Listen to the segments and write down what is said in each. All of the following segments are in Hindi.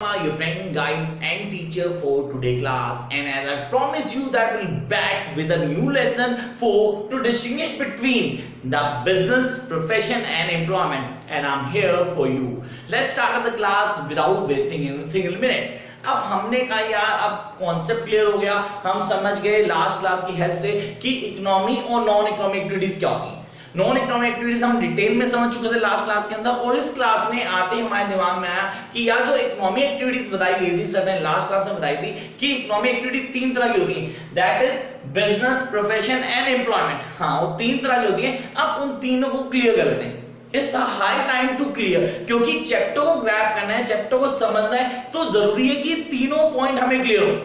Your friend, guide and teacher for today class, and as I promise you that we'll back with a new lesson for to distinguish between the business, profession and employment, and I'm here for you. Let's start the class without wasting a single minute. अब हमने कहा यार अब कॉन्सेप्ट क्लियर हो गया, हम समझ गए लास्ट क्लास की हेल्प से कि इकोनॉमी और नॉन इकोनॉमिक एक्टिविटीज क्या होती हैं। नॉन इकोनॉमिक एक्टिविटीज हम डिटेल में समझ चुके थे लास्ट क्लास के अंदर, और इस क्लास में आते ही हमारे दिमाग में आया कि यार जो इकोनॉमिक एक्टिविटीज बताई गई थी सर ने लास्ट क्लास में बताई थी कि इकोनॉमिक एक्टिविटी तीन तरह की होती है, that is business, profession and employment. हाँ, वो तीन तरह की होती है। अब उन तीनों को क्लियर कर लेते हैं। It's a high time to clear, क्योंकि चैप्टर को ग्रैब करना है, चैप्टर को समझना है, तो जरूरी है कि तीनों पॉइंट हमें क्लियर हो।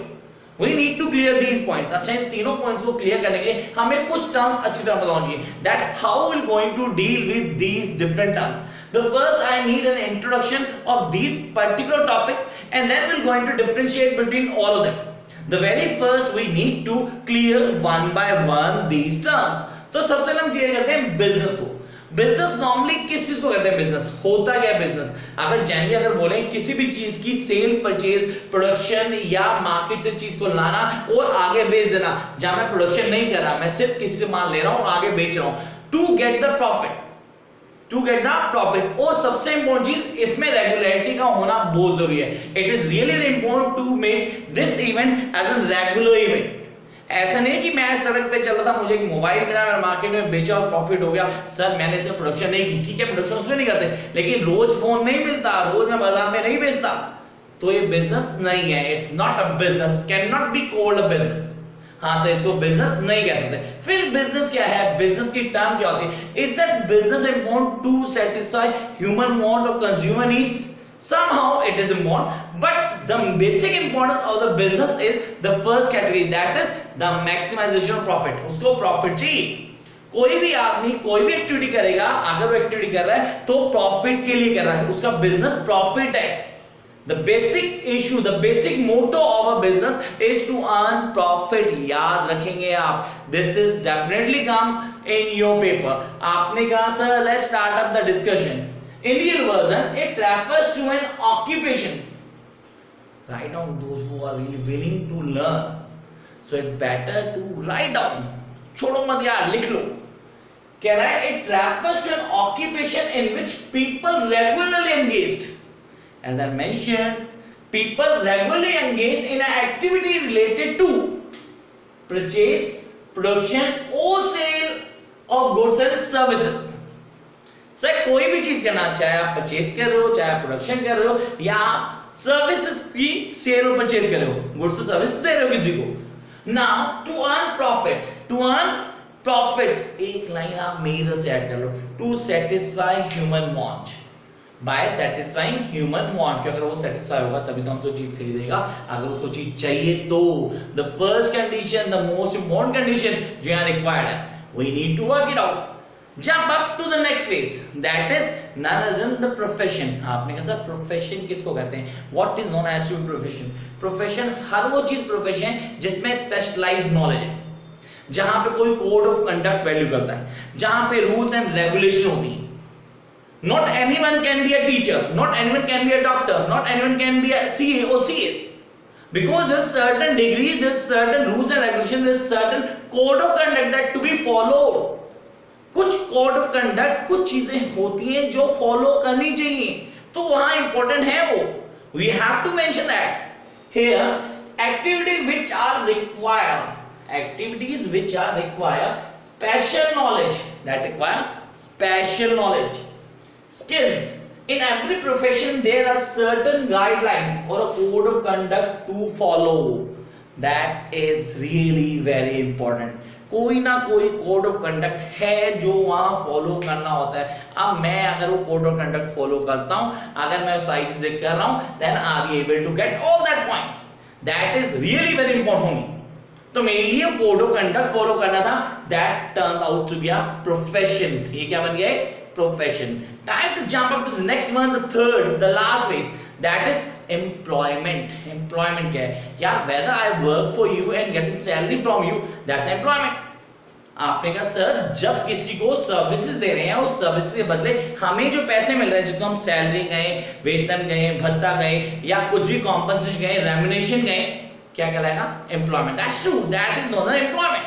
We need to clear these points. अच्छा, इन तीनों पॉइंट्स को क्लियर करने के लिए हमें कुछ टर्म्स अच्छी तरह पता होनी चाहिए, that how we're going to deal with these different terms. The first, I need an introduction of these particular topics, and then we're going to differentiate between all of them. The very first, we need to clear one by one these terms. तो सबसे पहले हम क्लियर करते हैं बिजनेस को। बिजनेस नॉर्मली किस चीज को कहते हैं? बिजनेस होता क्या है? बिजनेस अगर जनरली अगर बोले किसी भी चीज की सेल, परचेज, प्रोडक्शन या मार्केट से चीज को लाना और आगे बेच देना, जहां मैं प्रोडक्शन नहीं कर रहा, मैं सिर्फ किसी से माल ले रहा हूं और आगे बेच रहा हूं, to get the profit, to get the profit. और सबसे इंपॉर्टेंट चीज इसमें रेगुलरिटी का होना बहुत जरूरी है। It is really important to make this event as an regular event. ऐसा नहीं कि मैं सड़क पे चल रहा था, मुझे एक मोबाइल मिला, मैं मार्केट में बेचा और प्रॉफिट हो गया, सर मैंने इसमें प्रोडक्शन नहीं की। ठीक है, प्रोडक्शन उसमें नहीं करते, लेकिन रोज फोन नहीं मिलता, रोज मैं बाजार में नहीं बेचता, तो ये बिजनेस नहीं है। It's not a business, can not be called a business. हाँ सर, इसको बिजनेस नहीं कह सकते। फिर बिजनेस क्या है? बिजनेस की टर्म क्या होती है? Is that business important to satisfy human want और consumer needs? Somehow it is important, but the basic importance of the business is the first category, that is the maximization of profit. उसको प्रॉफिट चाहिए। कोई भी आदमी कोई भी एक्टिविटी करेगा, अगर वो एक्टिविटी कर रहा है तो प्रॉफिट के लिए कर रहा है, उसका बिजनेस प्रॉफिट है। The basic issue, the basic motto of a business is to earn profit. याद रखेंगे आप, this is definitely come in your paper. आपने कहा sir let's start up the discussion. Indian version, it refers to an occupation. Write down those who are really willing to learn. So it's better to write down. छोड़ो मत यार, लिख लो। कह रहा है it refers to an occupation in which people regularly engaged. As I mentioned, people regularly engage in an activity related to purchase, production or sale of goods and services. Sir कोई भी चीज करना, चाहे आप परचेज कर रहे हो, चाहे आप प्रोडक्शन कर रहे हो, या आप सर्विसेज की सेल और परचेज कर रहे हो, गुड्स और सर्विस दे रहे हो किसी को। Now to earn profit, to earn profit, एक लाइन आप मेरी तरफ से ऐड कर लो, to satisfy human want, by satisfying human want. अगर वो सेटिस्फाई होगा तभी तो हमसे चीज खरीदेगा, अगर उसको चीज चाहिए तो। The first condition, the most important condition जो यहाँ रिक्वायर्ड है, we need to work it out. Jump up to the next phase, that is none other than the profession. आपने कहा सर प्रोफेशन किसको कहते हैं? What is known as to profession? Profession हर वो चीज प्रोफेशन है जिसमें स्पेशलाइज्ड नॉलेज है, जहां पे कोई कोड ऑफ कंडक्ट वैल्यू करता है, जहां पे रूल्स एंड रेगुलेशन होती है। Not anyone can be a teacher, not anyone can be a doctor, not anyone can be a CA or CS, because there's certain degree, there's certain rules and regulations, there's certain code of conduct that to be followed. कुछ कोड ऑफ कंडक्ट, कुछ चीजें होती हैं जो फॉलो करनी चाहिए, तो वहां इंपॉर्टेंट है वो। We have to mention that here activities which are require, activities which are require special knowledge, that require special knowledge, skills. In every profession there are certain guidelines or a code of conduct to follow. That is really very important. कोई ना कोई कोड ऑफ कंडक्ट है जो वहां फॉलो करना होता है। अब मैं अगर वो कोड ऑफ कंडक्ट फॉलो करता हूं, अगर मैं सारी चीजें कर रहा हूं, then I be able to get all that points. That is really very important for me. तो मेरे लिए कोड ऑफ कंडक्ट फॉलो करना था, that turns out to be a profession. ये क्या बन गया? Profession. Time to jump up to the next one, the third, the last phase, that is employment. Employment क्या है यार? Whether I work for you and getting salary from you, that's employment. आपने कहा सर जब किसी को सर्विसेज दे रहे हैं उस सर्विस के बदले हमें जो पैसे मिल रहे हैं, जिसको हम सैलरी कहें, वेतन कहें, भत्ता कहें या कुछ भी कॉम्पनसेशन कहें, रेम्युनेशन कहें, क्या कहलाएगा? Employment. That's true, that is not an employment.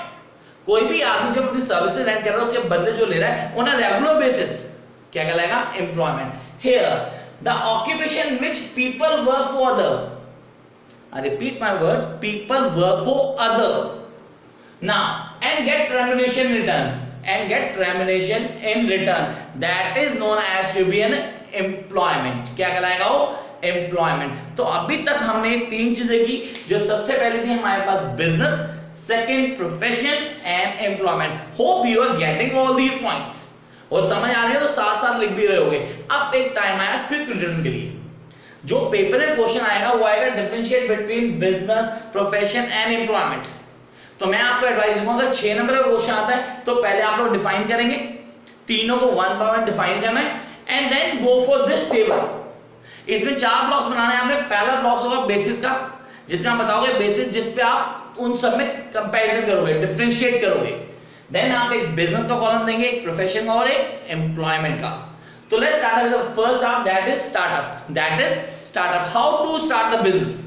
कोई भी आदमी जब अपनी सर्विसेज रेंट कर रहा है उसके बदले जो ले रहा है ऑन अ रेगुलर बेसिस, क्या कहलाएगा? Employment. Here the occupation which people work for other, I repeat my words, people work for other now and get remuneration in return, and get remuneration in return, that is known as to be an employment। क्या कहलाएगा वो? employment। तो अभी तक हमने तीन चीजें की, जो सबसे पहले थी हमारे पास business, second profession and employment. Hope you are getting all these points, और समझ आ रही है तो साथ साथ लिख भी रहे होगे। अब एक टाइम आया क्विक रिटर्न के लिए। जो पेपर में क्वेश्चन आएगा वो आएगा differentiate between business, profession and employment. तो मैं आपको एडवाइस दूंगा, अगर 6 नंबर का क्वेश्चन आता है तो पहले आप लोग डिफाइन करेंगे, तीनों को वन बाय वन डिफाइन करना है, and then go for this table. इसमें 4 ब्लॉक्स बनाने हैं आपने। पहला ब्लॉक होगा बेसिस का, जिसमें आप बताओगे बेसिस जिस पे आप उन सब में कंपैरिजन करोगे, डिफरेंशिएट करोगे। देन आप एक बिजनेस का कॉलम देंगे, एक प्रोफेशन का और एक एम्प्लॉयमेंट का। So let's start with the first half, that is startup. That is startup. How to start the business?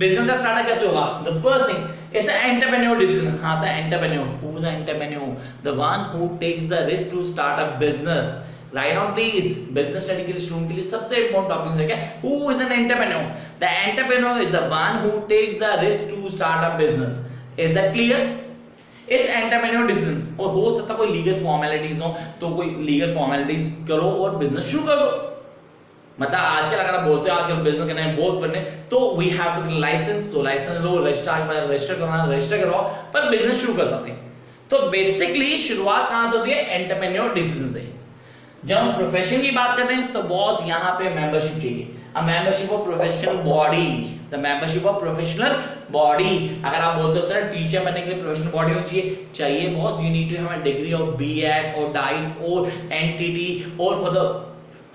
Business का startup कैसे होगा? The first thing is an entrepreneur decision. हाँ sir, entrepreneur. Who is the entrepreneur? The one who takes the risk to start a business. Write down please. Business study के लिए student के लिए सबसे important topic है क्या? Who is an entrepreneur? The entrepreneur is the one who takes the risk to start a business. Is that clear? इस एंटरप्रेन्योर डिसीजन, और हो सकता कोई लीगल फॉर्मेलिटीज हो तो कोई लीगल फॉर्मेलिटीज करो और बिजनेस शुरू कर दो। मतलब आजकल अगर आप बोलते हो आजकल बिजनेस करना है बहुत करने, तो वी हैव टू लाइसेंस, तो लाइसेंस लो, रजिस्टर करना रजिस्टर करवाओ, पर बिजनेस शुरू कर सकते हैं। तो बेसिकली शुरुआत कहां से होती है? एंटरप्रेन्योर डिसीजन से। जब हम प्रोफेशन की बात करते हैं तो बॉस यहाँ पे मेंबरशिप चाहिए, a membership of professional body, the membership of professional body. अगर आप बोलते हो सर टीचर बनने के लिए प्रोफेशनल बॉडी होनी चाहिए boss, you need to have a degree of B Ed और डाइट और एनटीटी, और for the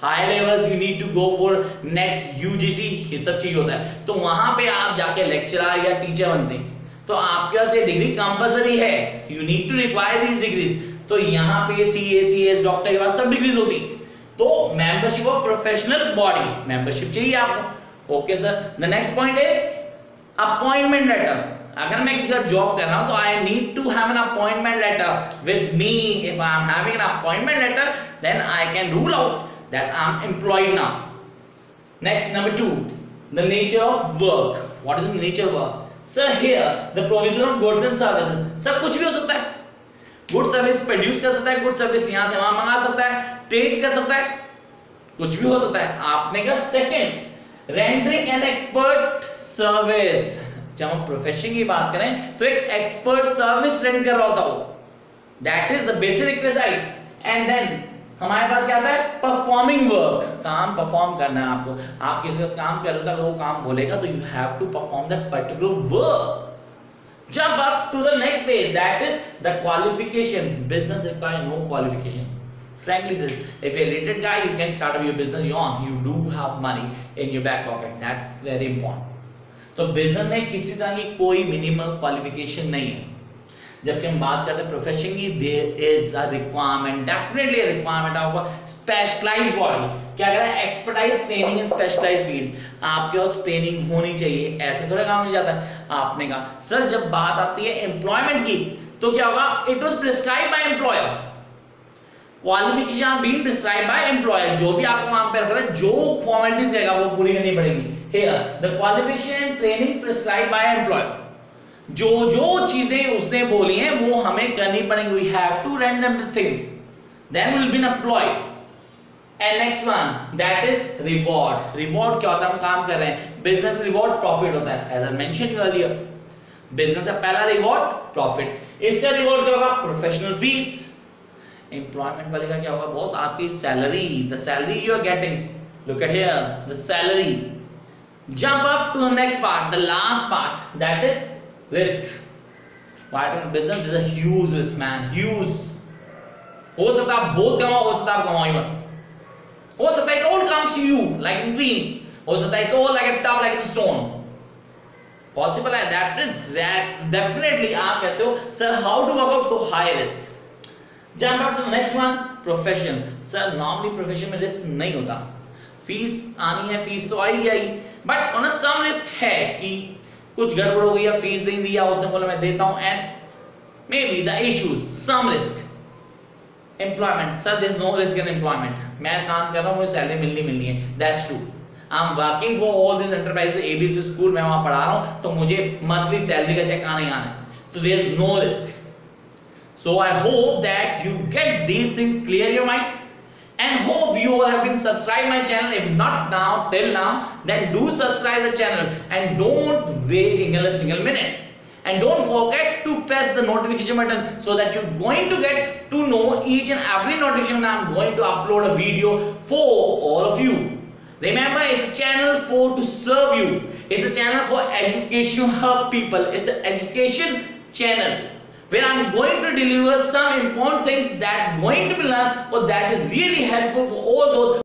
high levels you need to go for NET UGC, ये सब चाहिए होता है। तो वहां पे आप जाके लेक्चरर या टीचर बनते हैं तो आपके पास ये डिग्री कंपलसरी है, you need to require these degrees. तो यहाँ पे सीए, सीएस, डॉक्टर के बाद सब डिग्रीज होती। तो membership of professional body, membership चाहिए आपको। Okay sir, the next point is appointment letter. अगर मैं किसी का जॉब कर रहा हूं तो I need to have an appointment letter with me. If I am having an appointment letter then I can rule out that I am employed now. Next number 2, the nature of work. What is the nature of work? Sir here the provision of goods and services. सब कुछ भी हो सकता है, गुड सर्विस प्रोड्यूस कर सकता है, गुड सर्विस यहां से वहां मंगा सकता है, ट्रेड कर सकता है, कुछ भी हो सकता है। आपने कहा second, rendering an expert service. जब हम प्रोफेशन की बात करें तो एक एक्सपर्ट सर्विस रेंड कर रहा होता हो, that is the basic requisite. And then हमारे पास क्या आता है? परफॉर्मिंग वर्क, काम परफॉर्म करना है आपको। आप किसी का काम कर रहे हो, अगर वो काम बोलेगा तो you have to perform that particular work. Jump up to the next phase, that is the qualification. Business require no qualification. Frankly says, if you're a literate guy, you can start up your business. You do have money in your back pocket. That's very important. तो business में किसी तरह की कोई minimum qualification नहीं है। जबकि हम बात करते हैं प्रोफेशन की, there is a requirement, definitely a requirement of a specialized body। क्या कह रहा है? Expertise training in specialized field. आपके पास ट्रेनिंग होनी चाहिए, ऐसे थोड़ा काम हो जाता है। आपने कहा सर जब बात आती है एम्प्लॉयमेंट की तो क्या होगा? It was prescribed by employer. Qualification being prescribed by employer. जो भी आपको काम पे रख रहा है, जो फॉर्मेलिटीज कहेगा वो पूरी करनी पड़ेगी। Here the qualification and training prescribed by employer. जो जो चीजें उसने बोली हैं वो हमें करनी पड़ेंगी। We have to rend them the things, then we will be employed. And next one, that is reward. Reward क्या होता है? हम काम कर रहे हैं, बिजनेस रिवॉर्ड प्रॉफिट होता है, as I mentioned earlier. Business का पहला रिवॉर्ड प्रॉफिट, इसका रिवॉर्ड क्या होगा? Professional fees. एम्प्लॉयमेंट वाले का क्या होगा? बॉस आपकी salary, the salary you are getting, look at here the salary. Jump up to the next part, the last part, that is risk. What in business is a huge risk man, huge. हो सकता है आप बहुत कमाओ, हो सकता है आप कमाओ ही मत, हो सकता है it all comes to you like in dream, हो सकता है it's all like a tough like a stone। Possible है, दैट इज डेफिनेटली आप कहते हो sir how to work out, तो high risk. Jump up to next one, profession. Sir normally profession में रिस्क नहीं होता, फीस आनी है, फीस तो आई आई, बट ऑन सम रिस्क है कि कुछ गड़बड़ हो गई या फीस नहीं दी या उसने बोला मैं देता हूं, and maybe the issue some risk. Employment, sir there is no risk in employment, मैं काम कर रहा हूं, मुझे सैलरी मिलनी है, that's true. I am working for all this enterprises, ABC school, मैं वहां पढ़ा रहा हूं, तो मुझे मंथली सैलरी का चेक आना ही आना है, तो there is no risk. So I hope that you get these things clear in your mind, and hope you all have been subscribed my channel. If not now, till now, then do subscribe the channel and don't waste a single minute. And don't forget to press the notification button so that you're going to get to know each and every notification when I'm going to upload a video for all of you. Remember, it's a channel to serve you. It's a channel for education hub people. It's an education channel where I'm going to deliver some important things that going to be learned or that is really helpful for all those